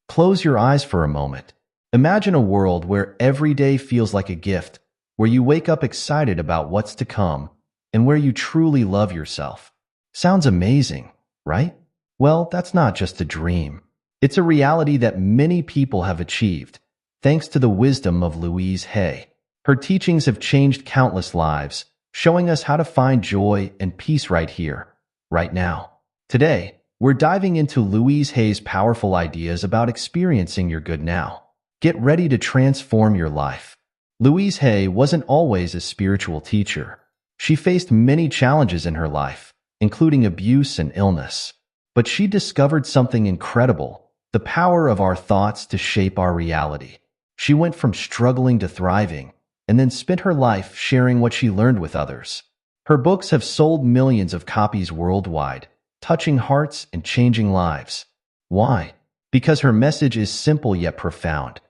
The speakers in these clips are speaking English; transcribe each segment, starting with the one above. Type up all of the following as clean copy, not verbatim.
Close your eyes for a moment. Imagine a world where every day feels like a gift, where you wake up excited about what's to come, and where you truly love yourself. Sounds amazing, right? Well, that's not just a dream. It's a reality that many people have achieved, thanks to the wisdom of Louise Hay. Her teachings have changed countless lives, showing us how to find joy and peace right here, right now. Today, we're diving into Louise Hay's powerful ideas about experiencing your good now. Get ready to transform your life. Louise Hay wasn't always a spiritual teacher. She faced many challenges in her life, including abuse and illness. But she discovered something incredible: the power of our thoughts to shape our reality. She went from struggling to thriving, and then spent her life sharing what she learned with others. Her books have sold millions of copies worldwide, touching hearts and changing lives. Why? Because her message is simple yet profound.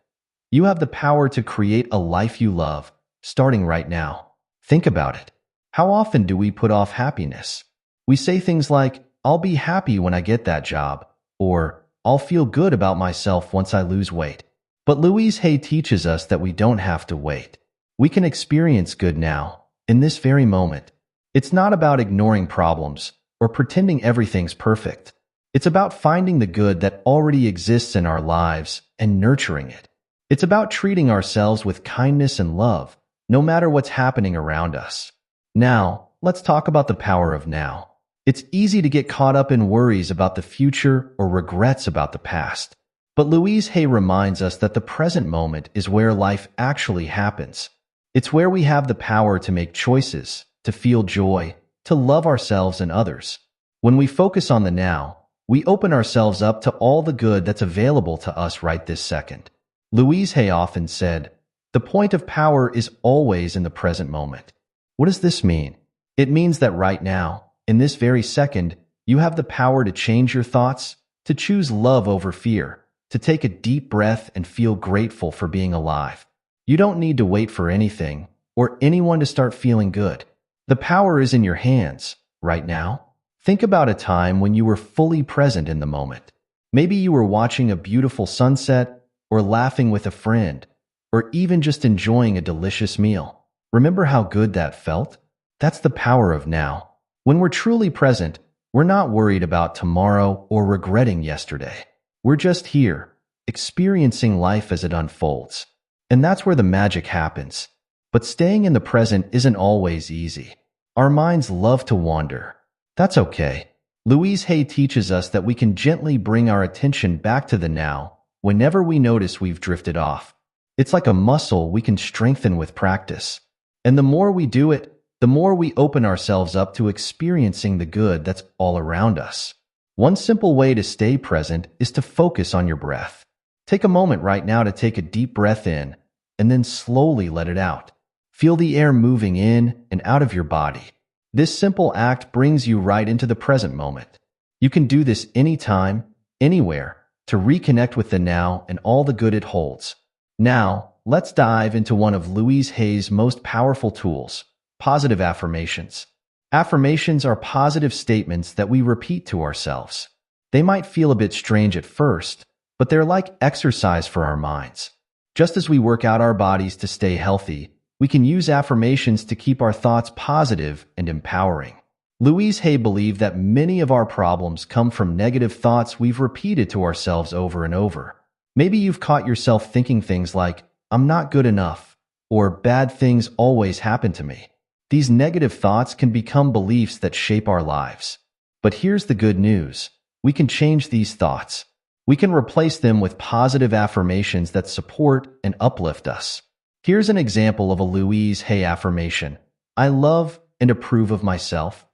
You have the power to create a life you love, starting right now. Think about it. How often do we put off happiness? We say things like, "I'll be happy when I get that job," or "I'll feel good about myself once I lose weight." But Louise Hay teaches us that we don't have to wait. We can experience good now, in this very moment. It's not about ignoring problems or pretending everything's perfect. It's about finding the good that already exists in our lives and nurturing it. It's about treating ourselves with kindness and love, no matter what's happening around us. Now, let's talk about the power of now. It's easy to get caught up in worries about the future or regrets about the past. But Louise Hay reminds us that the present moment is where life actually happens. It's where we have the power to make choices, to feel joy, to love ourselves and others. When we focus on the now, we open ourselves up to all the good that's available to us right this second. Louise Hay often said, "The point of power is always in the present moment." What does this mean? It means that right now, in this very second, you have the power to change your thoughts, to choose love over fear, to take a deep breath and feel grateful for being alive. You don't need to wait for anything or anyone to start feeling good. The power is in your hands, right now. Think about a time when you were fully present in the moment. Maybe you were watching a beautiful sunset, or laughing with a friend, or even just enjoying a delicious meal. Remember how good that felt? That's the power of now. When we're truly present, we're not worried about tomorrow or regretting yesterday. We're just here, experiencing life as it unfolds. And that's where the magic happens. But staying in the present isn't always easy. Our minds love to wander. That's okay. Louise Hay teaches us that we can gently bring our attention back to the now whenever we notice we've drifted off. It's like a muscle we can strengthen with practice. And the more we do it, the more we open ourselves up to experiencing the good that's all around us. One simple way to stay present is to focus on your breath. Take a moment right now to take a deep breath in, and then slowly let it out. Feel the air moving in and out of your body. This simple act brings you right into the present moment. You can do this anytime, anywhere, to reconnect with the now and all the good it holds. Now, let's dive into one of Louise Hay's most powerful tools: positive affirmations. Affirmations are positive statements that we repeat to ourselves. They might feel a bit strange at first, but they're like exercise for our minds. Just as we work out our bodies to stay healthy, we can use affirmations to keep our thoughts positive and empowering. Louise Hay believed that many of our problems come from negative thoughts we've repeated to ourselves over and over. Maybe you've caught yourself thinking things like, "I'm not good enough," or "bad things always happen to me." These negative thoughts can become beliefs that shape our lives. But here's the good news: we can change these thoughts. We can replace them with positive affirmations that support and uplift us. Here's an example of a Louise Hay affirmation: "I love and approve of myself."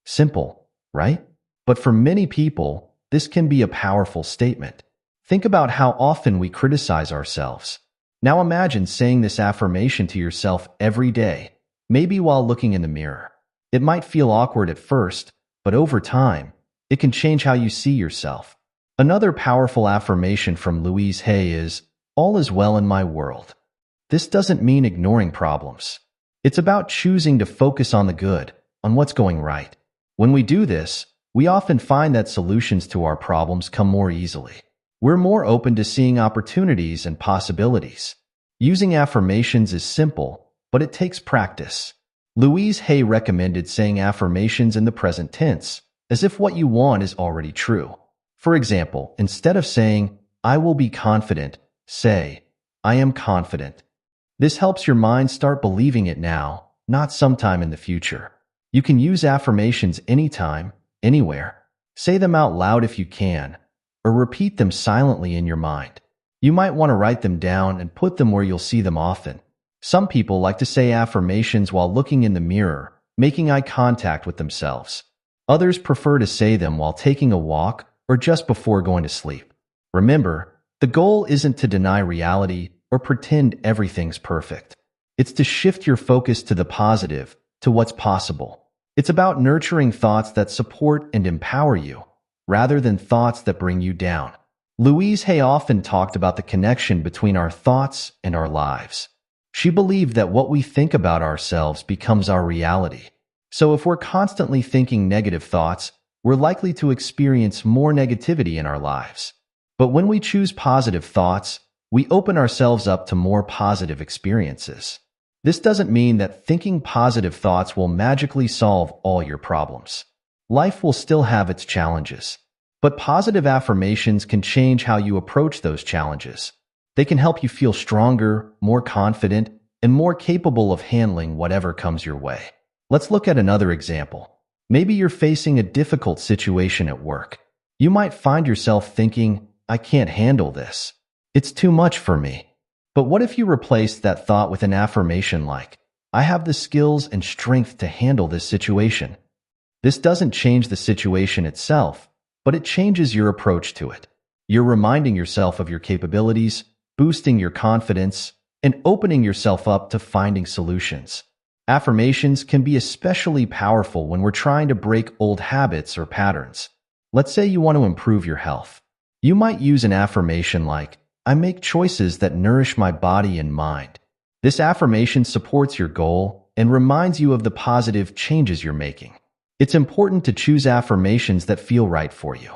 Simple, right? But for many people, this can be a powerful statement. Think about how often we criticize ourselves. Now imagine saying this affirmation to yourself every day, maybe while looking in the mirror. It might feel awkward at first, but over time, it can change how you see yourself. Another powerful affirmation from Louise Hay is, "All is well in my world." This doesn't mean ignoring problems. It's about choosing to focus on the good, on what's going right. When we do this, we often find that solutions to our problems come more easily. we're more open to seeing opportunities and possibilities. Using affirmations is simple, but it takes practice. Louise Hay recommended saying affirmations in the present tense, as if what you want is already true. For example, instead of saying, "I will be confident," say, "I am confident." This helps your mind start believing it now, not sometime in the future. You can use affirmations anytime, anywhere. Say them out loud if you can, or repeat them silently in your mind. You might want to write them down and put them where you'll see them often. Some people like to say affirmations while looking in the mirror, making eye contact with themselves. Others prefer to say them while taking a walk or just before going to sleep. Remember, the goal isn't to deny reality or pretend everything's perfect. It's to shift your focus to the positive, to what's possible. It's about nurturing thoughts that support and empower you, rather than thoughts that bring you down. Louise Hay often talked about the connection between our thoughts and our lives. She believed that what we think about ourselves becomes our reality. So if we're constantly thinking negative thoughts, we're likely to experience more negativity in our lives. But when we choose positive thoughts, we open ourselves up to more positive experiences. This doesn't mean that thinking positive thoughts will magically solve all your problems. Life will still have its challenges. But positive affirmations can change how you approach those challenges. They can help you feel stronger, more confident, and more capable of handling whatever comes your way. Let's look at another example. Maybe you're facing a difficult situation at work. You might find yourself thinking, "I can't handle this. It's too much for me." But what if you replaced that thought with an affirmation like, "I have the skills and strength to handle this situation"? This doesn't change the situation itself, but it changes your approach to it. You're reminding yourself of your capabilities, boosting your confidence, and opening yourself up to finding solutions. Affirmations can be especially powerful when we're trying to break old habits or patterns. Let's say you want to improve your health. You might use an affirmation like, "I make choices that nourish my body and mind." This affirmation supports your goal and reminds you of the positive changes you're making. It's important to choose affirmations that feel right for you.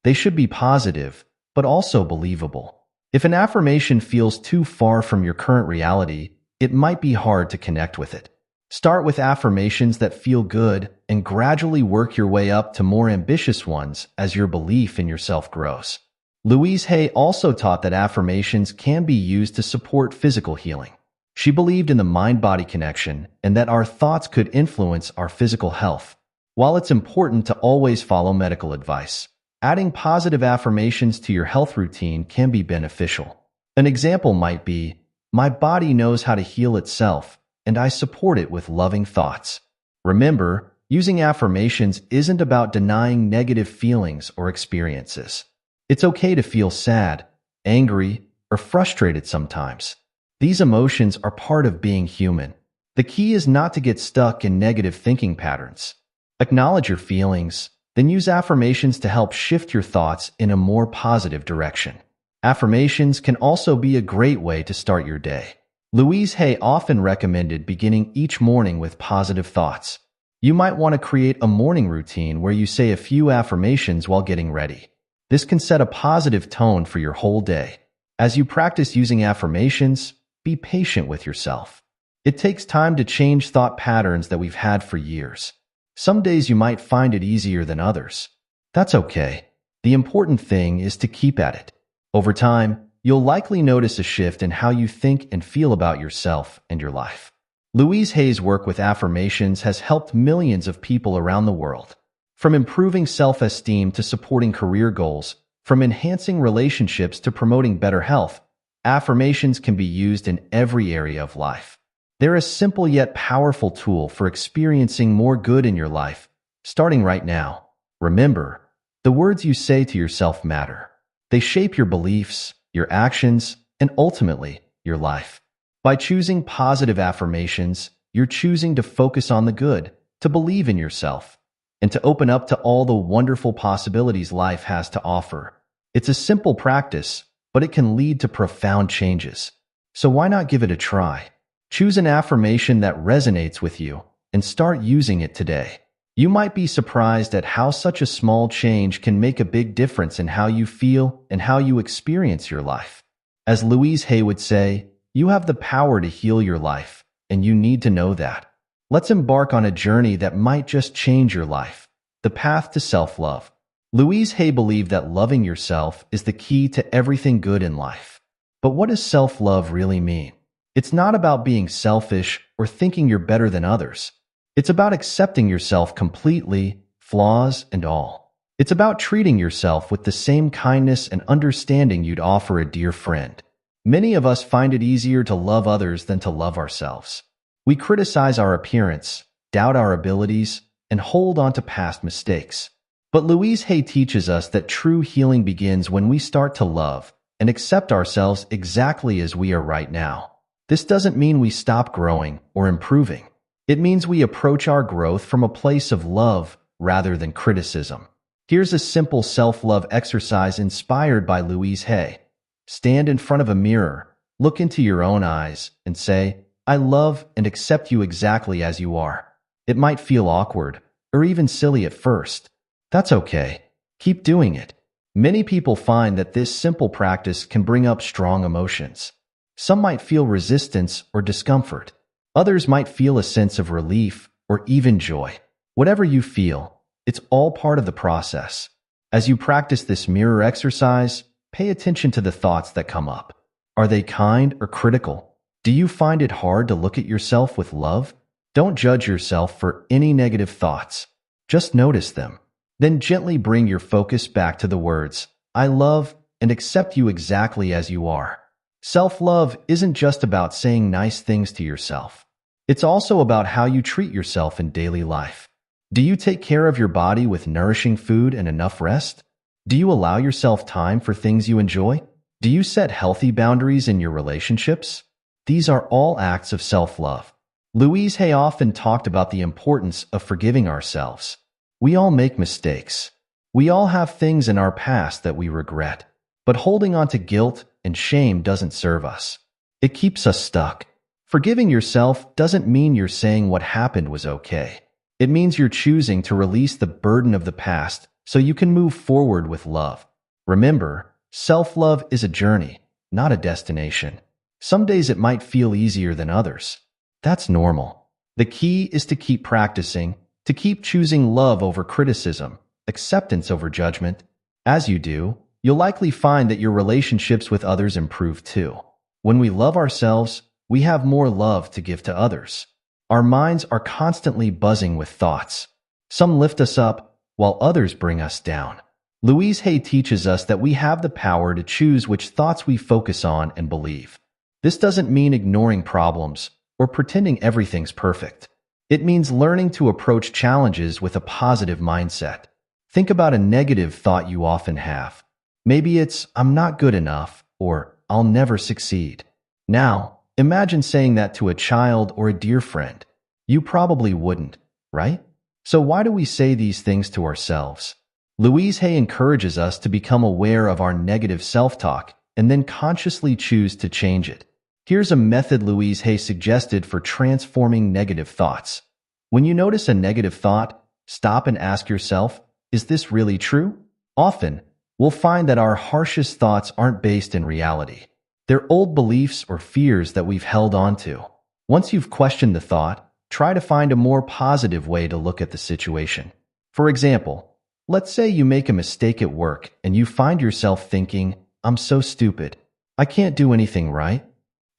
They should be positive, but also believable. If an affirmation feels too far from your current reality, it might be hard to connect with it. Start with affirmations that feel good and gradually work your way up to more ambitious ones as your belief in yourself grows. Louise Hay also taught that affirmations can be used to support physical healing. She believed in the mind-body connection and that our thoughts could influence our physical health. While it's important to always follow medical advice, adding positive affirmations to your health routine can be beneficial. An example might be, "My body knows how to heal itself, and I support it with loving thoughts." Remember, using affirmations isn't about denying negative feelings or experiences. It's okay to feel sad, angry, or frustrated sometimes. These emotions are part of being human. The key is not to get stuck in negative thinking patterns. Acknowledge your feelings, then use affirmations to help shift your thoughts in a more positive direction. Affirmations can also be a great way to start your day. Louise Hay often recommended beginning each morning with positive thoughts. You might want to create a morning routine where you say a few affirmations while getting ready. This can set a positive tone for your whole day. As you practice using affirmations, be patient with yourself. It takes time to change thought patterns that we've had for years. Some days you might find it easier than others. That's okay. The important thing is to keep at it. Over time, you'll likely notice a shift in how you think and feel about yourself and your life. Louise Hay's work with affirmations has helped millions of people around the world. From improving self-esteem to supporting career goals, from enhancing relationships to promoting better health, affirmations can be used in every area of life. They're a simple yet powerful tool for experiencing more good in your life, starting right now. Remember, the words you say to yourself matter. They shape your beliefs, your actions, and ultimately, your life. By choosing positive affirmations, you're choosing to focus on the good, to believe in yourself, and to open up to all the wonderful possibilities life has to offer. It's a simple practice, but it can lead to profound changes. So why not give it a try? Choose an affirmation that resonates with you and start using it today. You might be surprised at how such a small change can make a big difference in how you feel and how you experience your life. As Louise Hay would say, you have the power to heal your life, and you need to know that. Let's embark on a journey that might just change your life. The path to self-love. Louise Hay believed that loving yourself is the key to everything good in life. But what does self-love really mean? It's not about being selfish or thinking you're better than others. It's about accepting yourself completely, flaws and all. It's about treating yourself with the same kindness and understanding you'd offer a dear friend. Many of us find it easier to love others than to love ourselves. We criticize our appearance, doubt our abilities, and hold on to past mistakes. But Louise Hay teaches us that true healing begins when we start to love and accept ourselves exactly as we are right now. This doesn't mean we stop growing or improving. It means we approach our growth from a place of love rather than criticism. Here's a simple self-love exercise inspired by Louise Hay. Stand in front of a mirror, look into your own eyes, and say, "I love and accept you exactly as you are." It might feel awkward or even silly at first. That's okay. Keep doing it. Many people find that this simple practice can bring up strong emotions. Some might feel resistance or discomfort. Others might feel a sense of relief or even joy. Whatever you feel, it's all part of the process. As you practice this mirror exercise, pay attention to the thoughts that come up. Are they kind or critical? Do you find it hard to look at yourself with love? Don't judge yourself for any negative thoughts. Just notice them. Then gently bring your focus back to the words, "I love and accept you exactly as you are." Self-love isn't just about saying nice things to yourself. It's also about how you treat yourself in daily life. Do you take care of your body with nourishing food and enough rest? Do you allow yourself time for things you enjoy? Do you set healthy boundaries in your relationships? These are all acts of self-love. Louise Hay often talked about the importance of forgiving ourselves. We all make mistakes. We all have things in our past that we regret. But holding on to guilt and shame doesn't serve us. It keeps us stuck. Forgiving yourself doesn't mean you're saying what happened was okay. It means you're choosing to release the burden of the past so you can move forward with love. Remember, self-love is a journey, not a destination. Some days it might feel easier than others. That's normal. The key is to keep practicing, to keep choosing love over criticism, acceptance over judgment. As you do, you'll likely find that your relationships with others improve too. When we love ourselves, we have more love to give to others. Our minds are constantly buzzing with thoughts. Some lift us up, while others bring us down. Louise Hay teaches us that we have the power to choose which thoughts we focus on and believe. This doesn't mean ignoring problems or pretending everything's perfect. It means learning to approach challenges with a positive mindset. Think about a negative thought you often have. Maybe it's, "I'm not good enough," or "I'll never succeed." Now, imagine saying that to a child or a dear friend. You probably wouldn't, right? So why do we say these things to ourselves? Louise Hay encourages us to become aware of our negative self-talk and then consciously choose to change it. Here's a method Louise Hay suggested for transforming negative thoughts. When you notice a negative thought, stop and ask yourself, is this really true? Often, we'll find that our harshest thoughts aren't based in reality. They're old beliefs or fears that we've held on to. Once you've questioned the thought, try to find a more positive way to look at the situation. For example, let's say you make a mistake at work and you find yourself thinking, "I'm so stupid. I can't do anything right."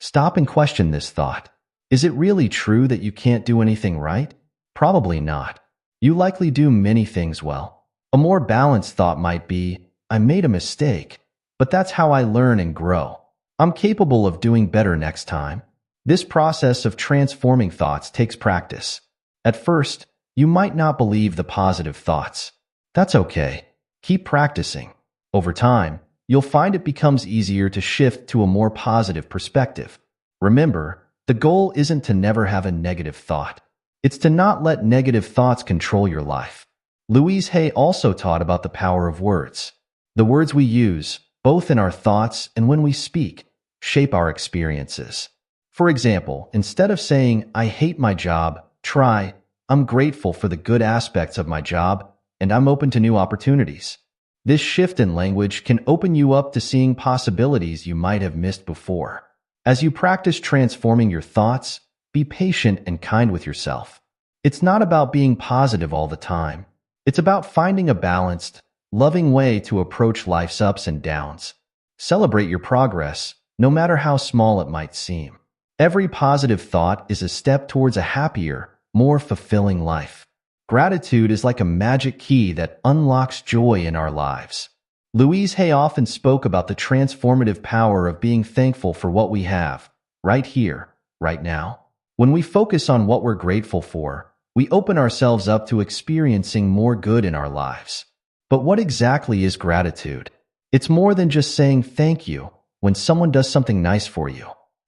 Stop and question this thought. Is it really true that you can't do anything right? Probably not. You likely do many things well. A more balanced thought might be, "I made a mistake, but that's how I learn and grow. I'm capable of doing better next time." This process of transforming thoughts takes practice. At first, you might not believe the positive thoughts. That's okay. Keep practicing. Over time, you'll find it becomes easier to shift to a more positive perspective. Remember, the goal isn't to never have a negative thought. It's to not let negative thoughts control your life. Louise Hay also taught about the power of words. The words we use, both in our thoughts and when we speak, shape our experiences. For example, instead of saying, "I hate my job," try, I'm grateful for the good aspects of my job, and I'm open to new opportunities. This shift in language can open you up to seeing possibilities you might have missed before. As you practice transforming your thoughts, be patient and kind with yourself. It's not about being positive all the time. It's about finding a balanced, loving way to approach life's ups and downs. Celebrate your progress, no matter how small it might seem. Every positive thought is a step towards a happier, more fulfilling life. Gratitude is like a magic key that unlocks joy in our lives. Louise Hay often spoke about the transformative power of being thankful for what we have, right here, right now. When we focus on what we're grateful for, we open ourselves up to experiencing more good in our lives. But what exactly is gratitude? It's more than just saying thank you when someone does something nice for you.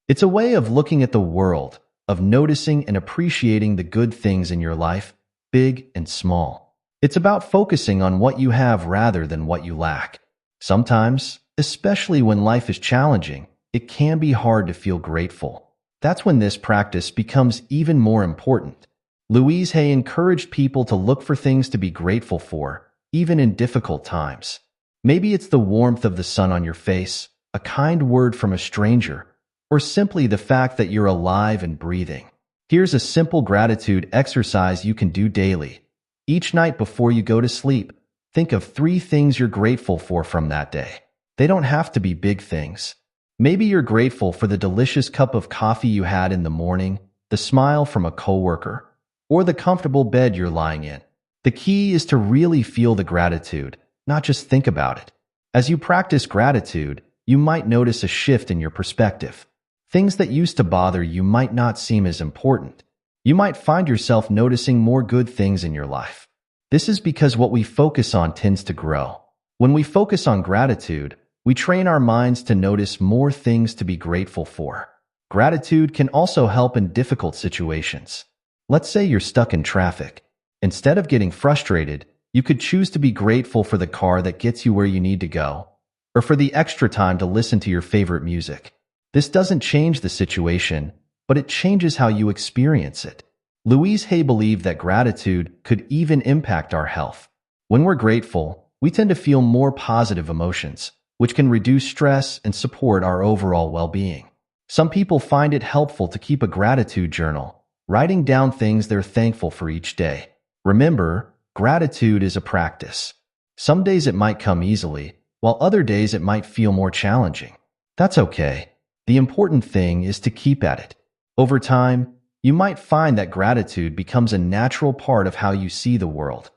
It's a way of looking at the world, of noticing and appreciating the good things in your life, big and small. It's about focusing on what you have rather than what you lack. Sometimes, especially when life is challenging, it can be hard to feel grateful. That's when this practice becomes even more important. Louise Hay encouraged people to look for things to be grateful for, even in difficult times. Maybe it's the warmth of the sun on your face, a kind word from a stranger, or simply the fact that you're alive and breathing. Here's a simple gratitude exercise you can do daily. Each night before you go to sleep, think of 3 things you're grateful for from that day. They don't have to be big things. Maybe you're grateful for the delicious cup of coffee you had in the morning, the smile from a coworker, or the comfortable bed you're lying in. The key is to really feel the gratitude, not just think about it. As you practice gratitude, you might notice a shift in your perspective. Things that used to bother you might not seem as important. You might find yourself noticing more good things in your life. This is because what we focus on tends to grow. When we focus on gratitude, we train our minds to notice more things to be grateful for. Gratitude can also help in difficult situations. Let's say you're stuck in traffic. Instead of getting frustrated, you could choose to be grateful for the car that gets you where you need to go, or for the extra time to listen to your favorite music. This doesn't change the situation, but it changes how you experience it. Louise Hay believed that gratitude could even impact our health. When we're grateful, we tend to feel more positive emotions, which can reduce stress and support our overall well-being. Some people find it helpful to keep a gratitude journal, writing down things they're thankful for each day. Remember, gratitude is a practice. Some days it might come easily, while other days it might feel more challenging. That's okay. The important thing is to keep at it. Over time, you might find that gratitude becomes a natural part of how you see the world,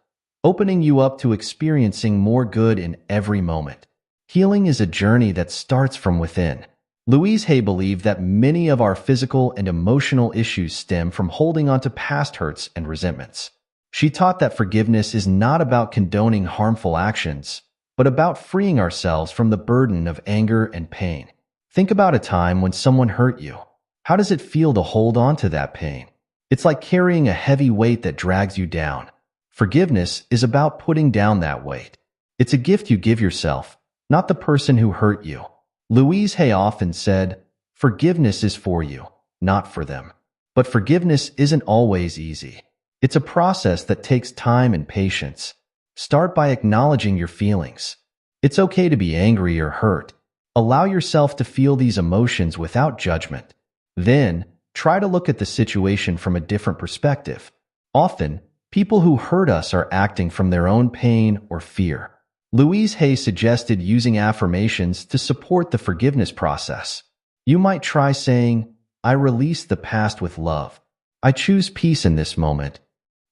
opening you up to experiencing more good in every moment. Healing is a journey that starts from within. Louise Hay believed that many of our physical and emotional issues stem from holding on to past hurts and resentments. She taught that forgiveness is not about condoning harmful actions, but about freeing ourselves from the burden of anger and pain. Think about a time when someone hurt you. How does it feel to hold on to that pain? It's like carrying a heavy weight that drags you down. Forgiveness is about putting down that weight. It's a gift you give yourself, not the person who hurt you. Louise Hay often said, "Forgiveness is for you, not for them." But forgiveness isn't always easy. It's a process that takes time and patience. Start by acknowledging your feelings. It's okay to be angry or hurt. Allow yourself to feel these emotions without judgment. Then, try to look at the situation from a different perspective. Often, people who hurt us are acting from their own pain or fear. Louise Hay suggested using affirmations to support the forgiveness process. You might try saying, "I release the past with love. I choose peace in this moment."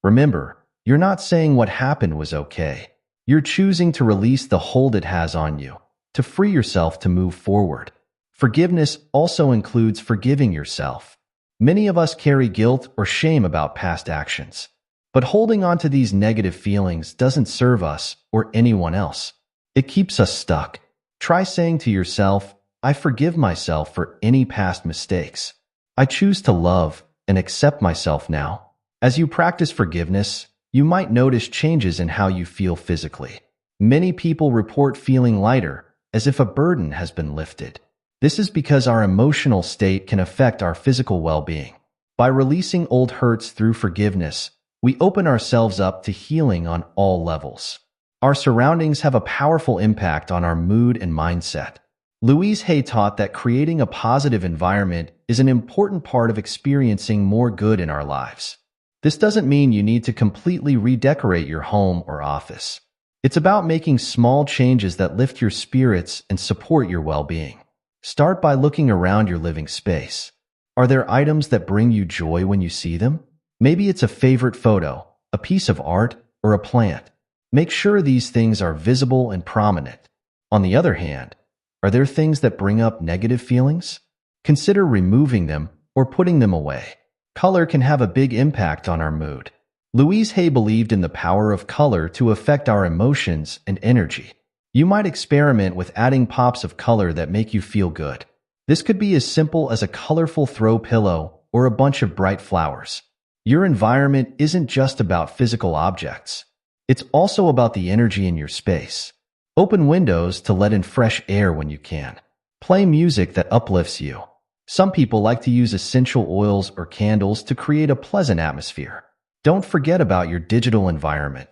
Remember, you're not saying what happened was okay. You're choosing to release the hold it has on you, to free yourself to move forward. Forgiveness also includes forgiving yourself. Many of us carry guilt or shame about past actions. But holding on to these negative feelings doesn't serve us or anyone else. It keeps us stuck. Try saying to yourself, "I forgive myself for any past mistakes. I choose to love and accept myself now." As you practice forgiveness, you might notice changes in how you feel physically. Many people report feeling lighter, as if a burden has been lifted. This is because our emotional state can affect our physical well-being. By releasing old hurts through forgiveness, we open ourselves up to healing on all levels. Our surroundings have a powerful impact on our mood and mindset. Louise Hay taught that creating a positive environment is an important part of experiencing more good in our lives. This doesn't mean you need to completely redecorate your home or office. It's about making small changes that lift your spirits and support your well-being. Start by looking around your living space. Are there items that bring you joy when you see them? Maybe it's a favorite photo, a piece of art, or a plant. Make sure these things are visible and prominent. On the other hand, are there things that bring up negative feelings? Consider removing them or putting them away. Color can have a big impact on our mood. Louise Hay believed in the power of color to affect our emotions and energy. You might experiment with adding pops of color that make you feel good. This could be as simple as a colorful throw pillow or a bunch of bright flowers. Your environment isn't just about physical objects. It's also about the energy in your space. Open windows to let in fresh air when you can. Play music that uplifts you. Some people like to use essential oils or candles to create a pleasant atmosphere. Don't forget about your digital environment.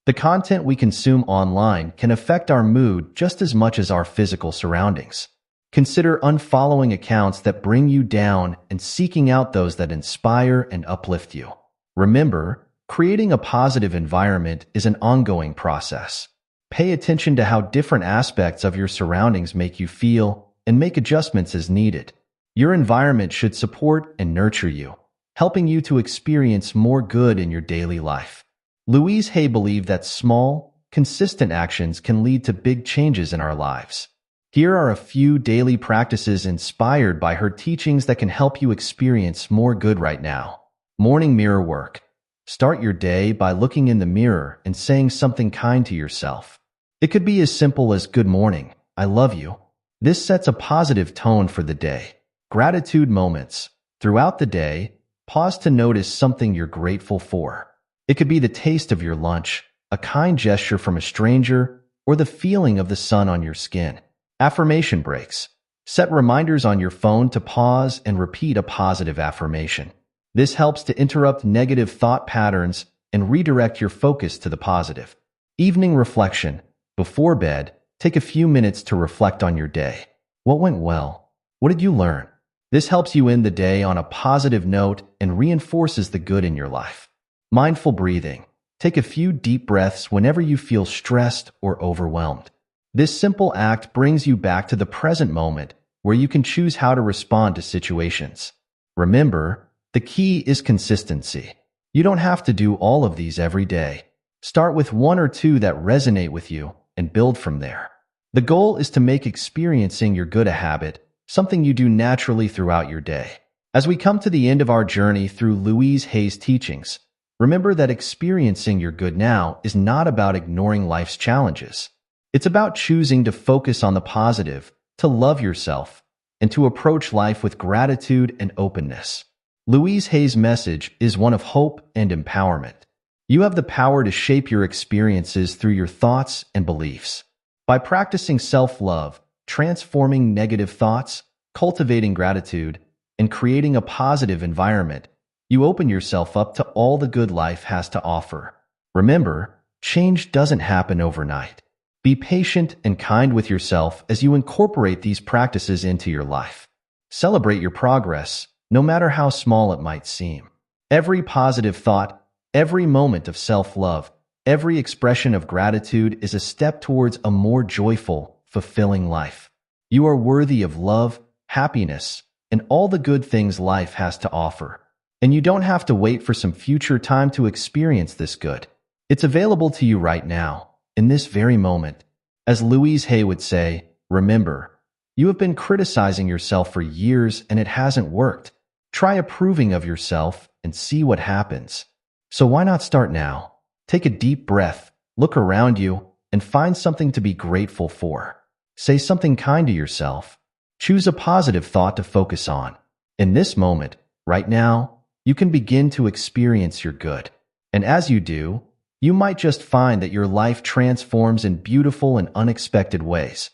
The content we consume online can affect our mood just as much as our physical surroundings. Consider unfollowing accounts that bring you down and seeking out those that inspire and uplift you. Remember, creating a positive environment is an ongoing process. Pay attention to how different aspects of your surroundings make you feel and make adjustments as needed. Your environment should support and nurture you, helping you to experience more good in your daily life. Louise Hay believed that small, consistent actions can lead to big changes in our lives. Here are a few daily practices inspired by her teachings that can help you experience more good right now. Morning mirror work. Start your day by looking in the mirror and saying something kind to yourself. It could be as simple as "Good morning, I love you." This sets a positive tone for the day. Gratitude moments. Throughout the day, pause to notice something you're grateful for. It could be the taste of your lunch, a kind gesture from a stranger, or the feeling of the sun on your skin. Affirmation breaks. Set reminders on your phone to pause and repeat a positive affirmation. This helps to interrupt negative thought patterns and redirect your focus to the positive. Evening reflection. Before bed, take a few minutes to reflect on your day. What went well? What did you learn? This helps you end the day on a positive note and reinforces the good in your life. Mindful breathing. Take a few deep breaths whenever you feel stressed or overwhelmed. This simple act brings you back to the present moment where you can choose how to respond to situations. Remember, the key is consistency. You don't have to do all of these every day. Start with one or two that resonate with you and build from there. The goal is to make experiencing your good a habit, something you do naturally throughout your day. As we come to the end of our journey through Louise Hay's teachings, remember that experiencing your good now is not about ignoring life's challenges. It's about choosing to focus on the positive, to love yourself, and to approach life with gratitude and openness. Louise Hay's message is one of hope and empowerment. You have the power to shape your experiences through your thoughts and beliefs. By practicing self-love, transforming negative thoughts, cultivating gratitude, and creating a positive environment, you open yourself up to all the good life has to offer. Remember, change doesn't happen overnight. Be patient and kind with yourself as you incorporate these practices into your life. Celebrate your progress, no matter how small it might seem. Every positive thought, every moment of self-love, every expression of gratitude is a step towards a more joyful, fulfilling life. You are worthy of love, happiness, and all the good things life has to offer. And you don't have to wait for some future time to experience this good. It's available to you right now, in this very moment. As Louise Hay would say, remember, you have been criticizing yourself for years and it hasn't worked. Try approving of yourself and see what happens. So why not start now? Take a deep breath, look around you, and find something to be grateful for. Say something kind to yourself. Choose a positive thought to focus on. In this moment, right now, you can begin to experience your good. And as you do, you might just find that your life transforms in beautiful and unexpected ways.